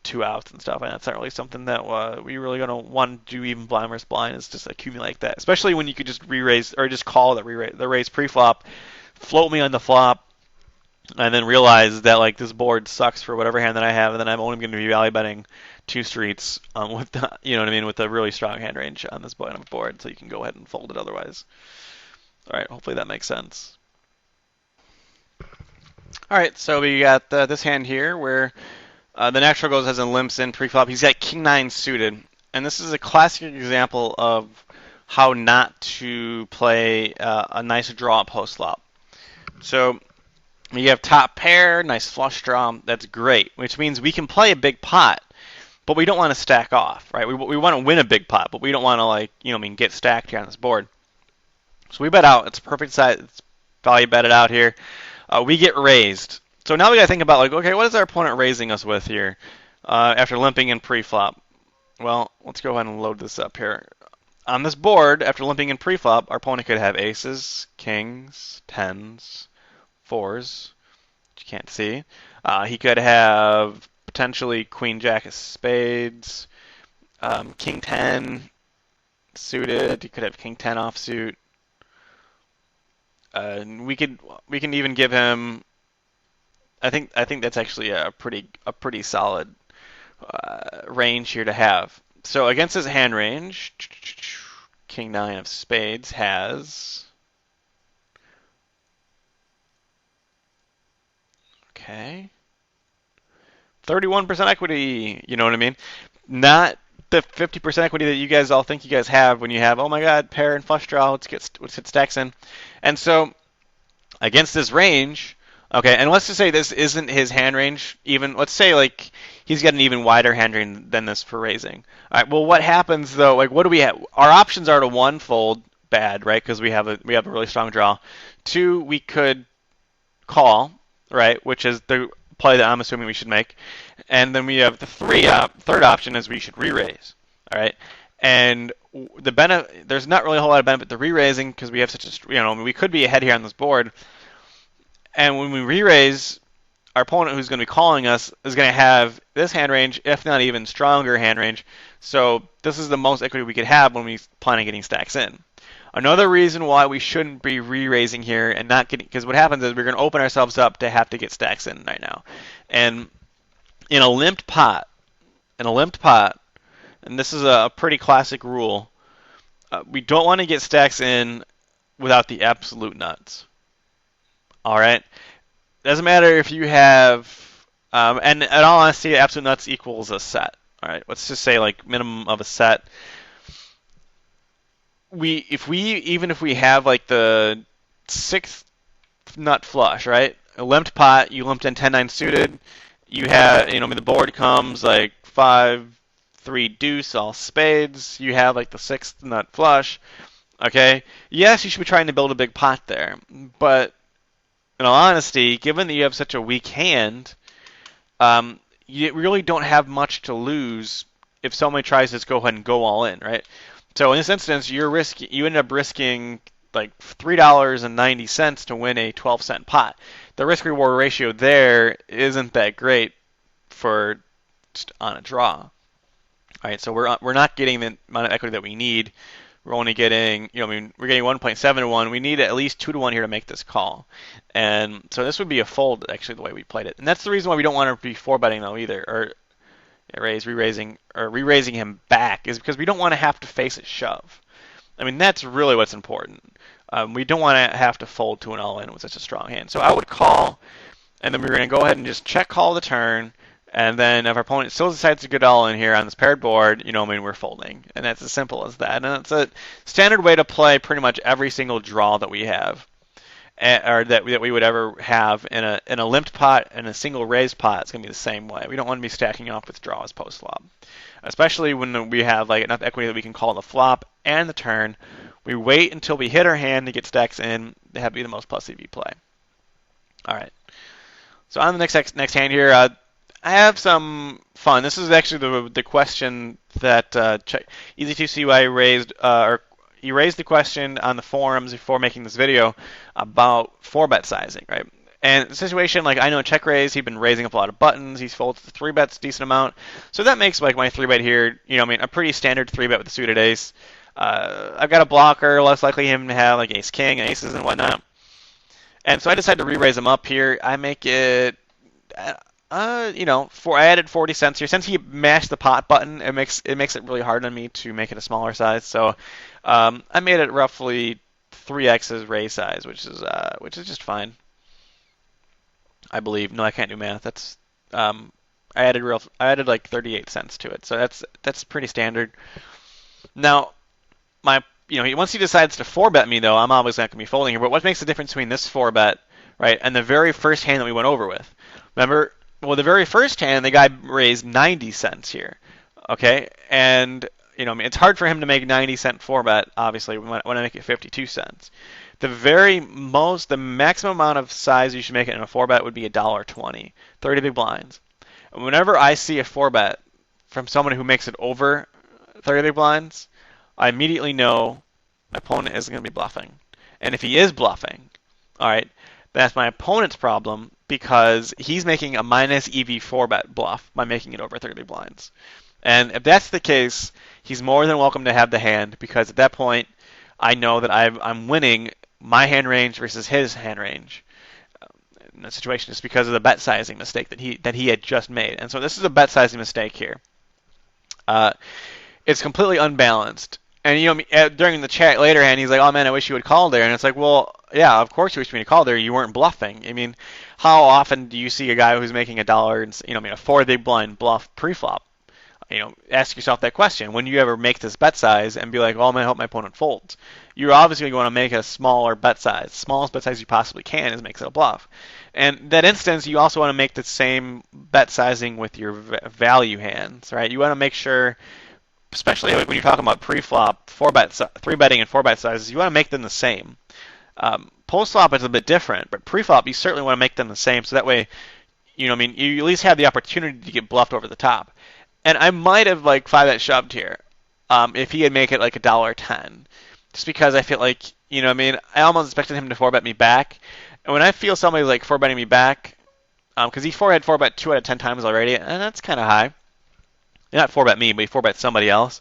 two outs and stuff, and that's not really something that we really going to want to do. Even blind versus blind is just accumulate that, especially when you could just re-raise or just call the raise pre-flop, float me on the flop, and then realize that like this board sucks for whatever hand that I have, and then I'm only going to be value betting two streets with with a really strong hand range on this board, so you can go ahead and fold it otherwise. All right, hopefully that makes sense. All right, so we got this hand here where the natural goes has a limps in pre-flop. He's got king 9 suited, and this is a classic example of how not to play a nice draw post flop. So you have top pair, nice flush draw, that's great, which means we can play a big pot, but we don't want to stack off, right? We want to win a big pot, but we don't want to get stacked here on this board. So we bet out. It's a perfect size. It's value betted out here. We get raised. So now we got to think about okay, what is our opponent raising us with here after limping in pre-flop? Well, let's go ahead and load this up here. On this board, after limping in pre-flop, our opponent could have aces, kings, tens, fours, which you can't see. He could have potentially queen jack of spades, king 10 suited. He could have king 10 offsuit. We can even give him. I think that's actually a pretty solid range here to have. So against his hand range, king 9 of spades has. Okay. 31% equity, you know what I mean? Not the 50% equity that you guys all think you guys have when you have, oh my God, pair and flush draw, let's hit stacks in. And so against this range, okay, and let's just say this isn't his hand range, even, let's say like he's got an even wider hand range than this for raising. All right, well, what happens though, like what do we have? Our options are to one, fold, bad, right, because we have a really strong draw. Two, we could call, right, which is the play that I'm assuming we should make. And then we have the third option is we should re-raise, all right? And there's not really a whole lot of benefit to re-raising because we have such a, we could be ahead here on this board. And when we re-raise, our opponent who's going to be calling us is going to have this hand range, if not even stronger hand range. So this is the most equity we could have when we plan on getting stacks in. Another reason why we shouldn't be re-raising here and not getting, because what happens is we're going to open ourselves up to have to get stacks in right now. And in a limped pot, and this is a pretty classic rule, we don't want to get stacks in without the absolute nuts. All right? Doesn't matter if you have, and in all honesty, absolute nuts equals a set. All right? Let's just say like minimum of a set. Even if we have like the sixth nut flush, right? A limped pot, you limped in 10-9 suited. You have, the board comes like 5-3 deuce, all spades. You have like the sixth nut flush. Okay. Yes, you should be trying to build a big pot there, but in all honesty, given that you have such a weak hand, you really don't have much to lose if somebody tries to just go ahead and go all in, right? So in this instance, you end up risking like $3.90 to win a 12-cent pot. The risk-reward ratio there isn't that great for just on a draw. All right, so we're not getting the amount of equity that we need. We're only getting, we're getting 1.7 to 1. We need at least 2 to 1 here to make this call. And so this would be a fold, actually, the way we played it. And that's the reason why we don't want to be 4-betting, though, either, or re-raising him back, is because we don't want to have to face a shove. I mean, that's really what's important. We don't want to have to fold to an all-in with such a strong hand. So I would call, and then we're going to go ahead and just check call the turn, and then if our opponent still decides to get all in here on this paired board, we're folding. And that's as simple as that. And it's a standard way to play pretty much every single draw that we have, or that we would ever have in a limped pot and a single raised pot. It's going to be the same way. We don't want to be stacking off with draws post-flop, especially when we have like enough equity that we can call the flop and the turn. We wait until we hit our hand to get stacks in to have be the most plus EV play. All right. So on the next hand here, I have some fun. This is actually the question that Easy2CY raised, or he raised the question on the forums before making this video about 4-bet sizing, right? And the situation, like I know check raise, he'd been raising up a lot of buttons. He's folded the 3-bets a decent amount. So that makes like my 3-bet here, a pretty standard 3-bet with the suited ace. I've got a blocker, less likely him to have like ace king, aces and whatnot. And so I decided to re-raise him up here. I make it, I added 40 cents here. Since he mashed the pot button, it makes it really hard on me to make it a smaller size. So I made it roughly 3x's raise size, which is just fine. I believe. No, I can't do math. That's I added like 38 cents to it. So that's pretty standard. Now, once he decides to 4-bet me though, I'm obviously not going to be folding here. But what makes the difference between this 4-bet, right, and the very first hand that we went over with? Remember, well, the very first hand, the guy raised 90 cents here, okay? And, it's hard for him to make 90-cent 4-bet, obviously, when I make it 52 cents. The maximum amount of size you should make it in a 4-bet would be $1.20, 30 big blinds. And whenever I see a 4-bet from someone who makes it over 30 big blinds, I immediately know my opponent isn't going to be bluffing. And if he is bluffing, all right, that's my opponent's problem, because he's making a minus EV 4-bet bluff by making it over 30 blinds. And if that's the case, he's more than welcome to have the hand, because at that point, I know that I'm winning my hand range versus his hand range in that situation, just because of the bet sizing mistake that he had just made. And so this is a bet sizing mistake here. It's completely unbalanced. And during the chat later, and he's like, "Oh man, I wish you would call there." And it's like, well, yeah, of course you wish me to call there. You weren't bluffing. I mean, how often do you see a guy who's making $1 and a 4 big blind bluff pre-flop? ask yourself that question. When you ever make this bet size and be like, well, I'm going to hope my opponent folds, you're obviously going to make a smaller bet size. Smallest bet size you possibly can is makes it a bluff. And that instance, you also want to make the same bet sizing with your value hands, right? You want to make sure, especially like when you're talking about pre-flop, 3 betting and 4 bet sizes, you want to make them the same. Post-flop is a bit different, but pre-flop, you certainly want to make them the same, so that way, you at least have the opportunity to get bluffed over the top. And I might have like 5-bet shoved here, if he had make it like $1.10, just because I feel like, I almost expected him to 4-bet me back. And when I feel somebody like 4-betting me back, because he had 4-bet 2 out of 10 times already, and that's kind of high. Not 4-bet me, but he 4-bet somebody else.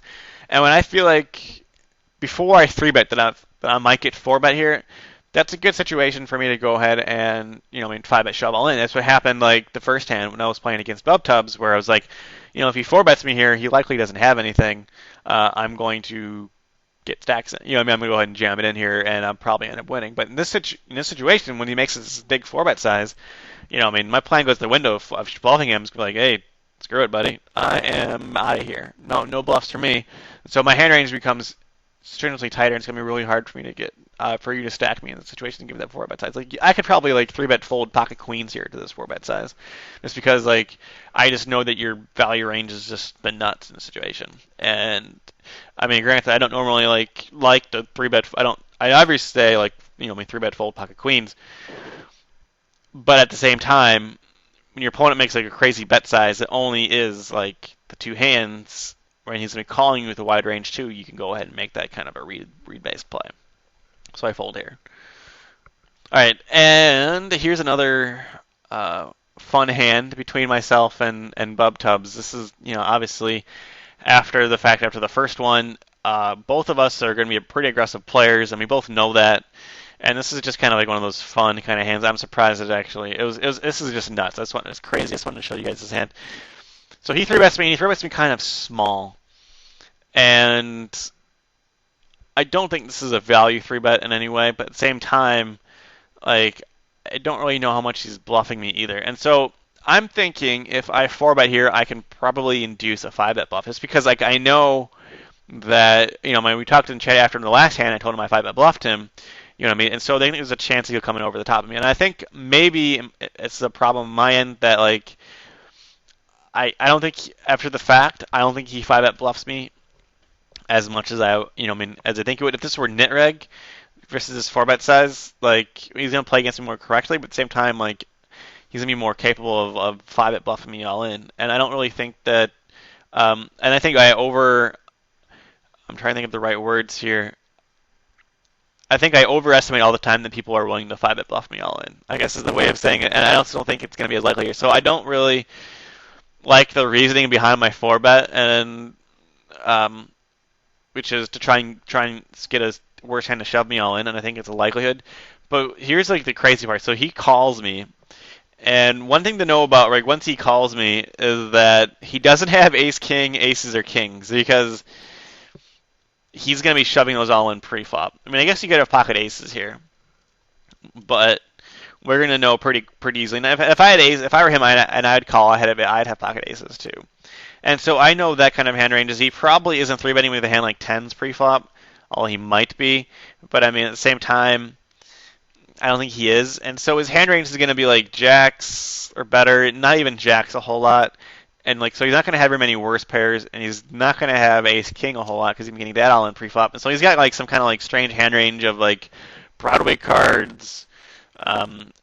And when I feel like before I 3-bet that I might get 4-bet here, that's a good situation for me to go ahead and 5-bet shove all in. That's what happened like the first hand when I was playing against Bub Tubs, where I was like, if he 4-bets me here, he likely doesn't have anything. I'm going to get stacks. I'm going to go ahead and jam it in here, and I'll probably end up winning. But in this situation, when he makes this big 4-bet size, my plan goes to the window of bluffing him. It's like, hey, screw it, buddy. I am out of here. No bluffs for me. So my hand range becomes stringently tighter, and it's gonna be really hard for me to get for you to stack me in the situation and give me that 4-bet size. Like I could probably like 3-bet fold pocket queens here to this 4-bet size, just because like I just know that your value range is just the nuts in the situation. And granted, I don't normally like the 3-bet. I obviously say like my 3-bet fold pocket queens, but at the same time, when your opponent makes like a crazy bet size that only is like the 2 hands, right, he's going to be calling you with a wide range too, you can go ahead and make that kind of a read-based play. So I fold here. All right, and here's another fun hand between myself and Bub Tubs. This is, obviously after the first one, both of us are going to be pretty aggressive players, and we both know that. And this is just kind of like one of those fun kind of hands. I'm surprised this is just nuts. It's crazy. I just wanted to show you guys this hand. So he 3-bets me, and he 3-bets me kind of small. And I don't think this is a value 3-bet in any way, but at the same time, like, I don't really know how much he's bluffing me either. And so I'm thinking if I 4-bet here, I can probably induce a 5-bet bluff. Just because, like, I know that, we talked in chat after the last hand, I told him I 5-bet bluffed him. You know what I mean? And so there's a chance he'll come in over the top of me. And I think maybe it's a problem on my end that, like, I don't think, after the fact, I don't think he 5-bet bluffs me as much as as I think it would. If this were Nitreg versus his 4-bet size, like, he's going to play against me more correctly, but at the same time, like, he's going to be more capable of 5-bet bluffing me all in. And I don't really think that, and I think I'm trying to think of the right words here. I think I overestimate all the time that people are willing to 5-bet bluff me all in, I guess is the way of saying it. And I also don't think it's going to be as likely here. So I don't really like the reasoning behind my 4-bet, and which is to try and get a worse hand to shove me all in, and I think it's a likelihood. But here's like the crazy part. So he calls me, and one thing to know about like once he calls me is that he doesn't have ace king, aces, or kings, because he's going to be shoving those all in pre-flop. I guess you could have pocket aces here, but we're going to know pretty easily. Now, if I had ace, if I were him, I'd call ahead of it, I'd have pocket aces too. And so I know that kind of hand ranges. He probably isn't 3-betting with a hand like 10s pre-flop, although he might be. But at the same time, I don't think he is. And so his hand range is going to be like jacks or better, not even jacks a whole lot. And so he's not going to have very many worse pairs, and he's not going to have ace king a whole lot because he's getting that all in pre-flop. And so he's got like some kind of like strange hand range of like Broadway cards,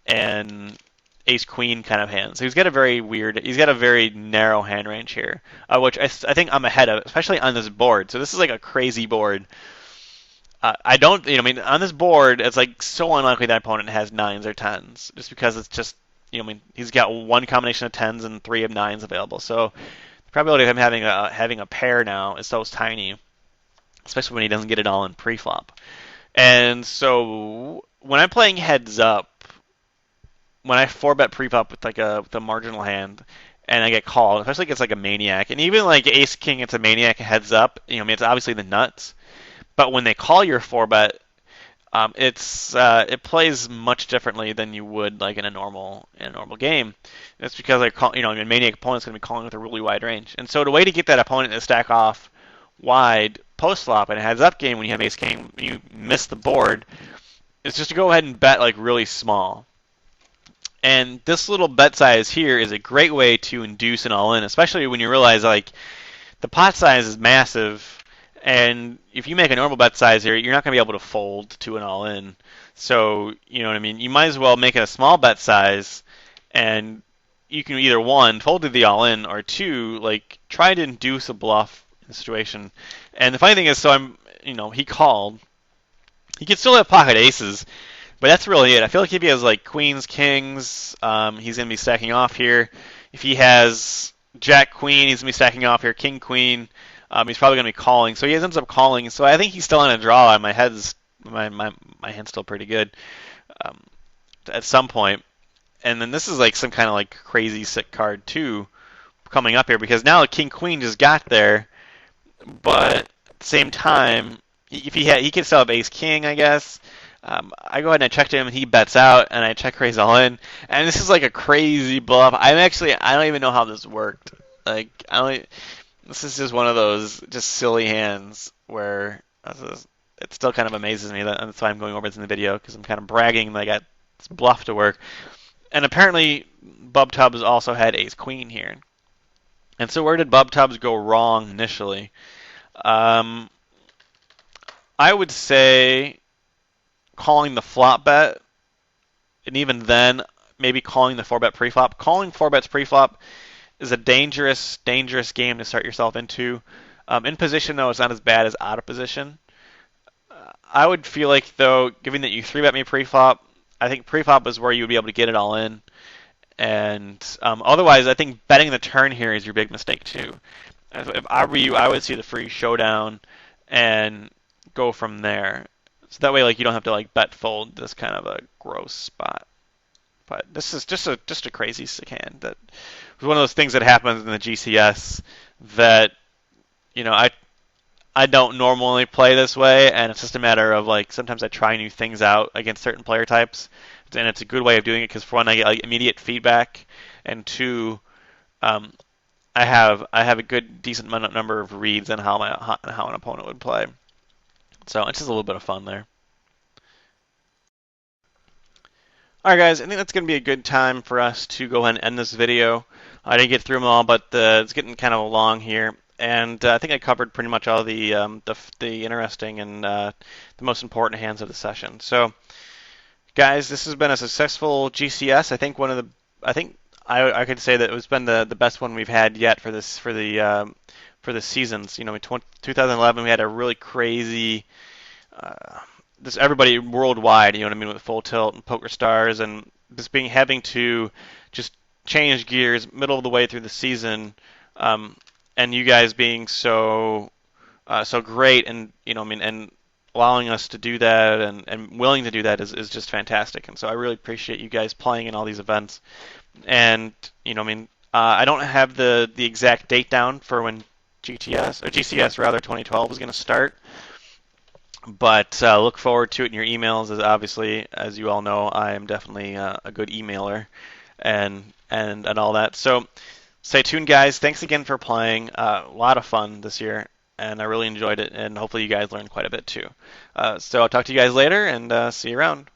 and ace queen kind of hands. So he's got a very narrow hand range here, which I think I'm ahead of, especially on this board. So this is like a crazy board. I don't, on this board, it's like so unlikely that opponent has 9s or 10s, just because it's just, he's got one combination of 10s and 3 of 9s available. So the probability of him having a pair now is so tiny, especially when he doesn't get it all in pre-flop. And so when I'm playing heads up, when I 4-bet pre-flop with with a marginal hand, and I get called, especially against like a maniac, and even like ace king, it's a maniac heads up. It's obviously the nuts. But when they call your 4-bet, It plays much differently than you would like in a normal game. It's because a maniac opponent's going to be calling with a really wide range, and so the way to get that opponent to stack off wide post flop and a heads up game when you have ace king, you miss the board, is just to go ahead and bet like really small. And this little bet size here is a great way to induce an all in, especially when you realize like the pot size is massive, and if you make a normal bet size here, you're not going to be able to fold to an all in. So, you know what I mean? You might as well make it a small bet size, and you can either one, fold to the all in, or two, like try to induce a bluff in the situation. And the funny thing is, he called. He could still have pocket aces, but that's really it. I feel like if he has like queens, kings, he's going to be stacking off here. If he has Jack Queen, he's gonna be stacking off here. King Queen, he's probably gonna be calling. So he ends up calling. So I think he's still on a draw. And my hand's still pretty good um, at some point. And then this is like some kind of like crazy sick card too coming up here because now King Queen just got there, but at the same time, if he could still have Ace King, I guess. I go ahead and I checked him, and he bets out, and I check raise all in, and this is like a crazy bluff. I don't even know how this worked. Like this is just one of those just silly hands where it still kind of amazes me that's why I'm going over this in the video because I'm kind of bragging that I got this bluff to work. And apparently, Bub Tubbs also had Ace Queen here. And so where did Bub Tubbs go wrong initially? I would say calling the flop bet, and even then, maybe calling the 4-bet preflop. Calling 4-bets preflop is a dangerous, dangerous game to start yourself into. In position, though, it's not as bad as out of position. I would feel like, though, given that you 3-bet me preflop, I think preflop is where you would be able to get it all in. And otherwise, I think betting the turn here is your big mistake, too. If I were you, I would see the free showdown and go from there. So that way, like you don't have to like bet fold this kind of a gross spot. But this is just a crazy sick hand. That was one of those things that happens in the GCS that I don't normally play this way, and it's just a matter of like sometimes I try new things out against certain player types, and it's a good way of doing it because for one I get like immediate feedback, and two, um, I have a good decent number of reads on how an opponent would play. So it's just a little bit of fun there. Alright guys, I think that's going to be a good time for us to go ahead and end this video. I didn't get through them all, but it's getting kind of long here. And I think I covered pretty much all the interesting and the most important hands of the session. So guys, this has been a successful GCS. I think I could say that it's been the best one we've had yet for the seasons. In 2011 we had a really crazy this everybody worldwide, you know what I mean, with Full Tilt and Poker Stars, and just having to just change gears middle of the way through the season, and you guys being so great, and and allowing us to do that and willing to do that is just fantastic, and so I really appreciate you guys playing in all these events, and I don't have the exact date down for when GCS rather 2012 is going to start. But look forward to it in your emails. As obviously, as you all know, I am definitely a good emailer, and all that. So stay tuned, guys. Thanks again for playing. A lot of fun this year, and I really enjoyed it. And hopefully, you guys learned quite a bit too. So I'll talk to you guys later, and see you around.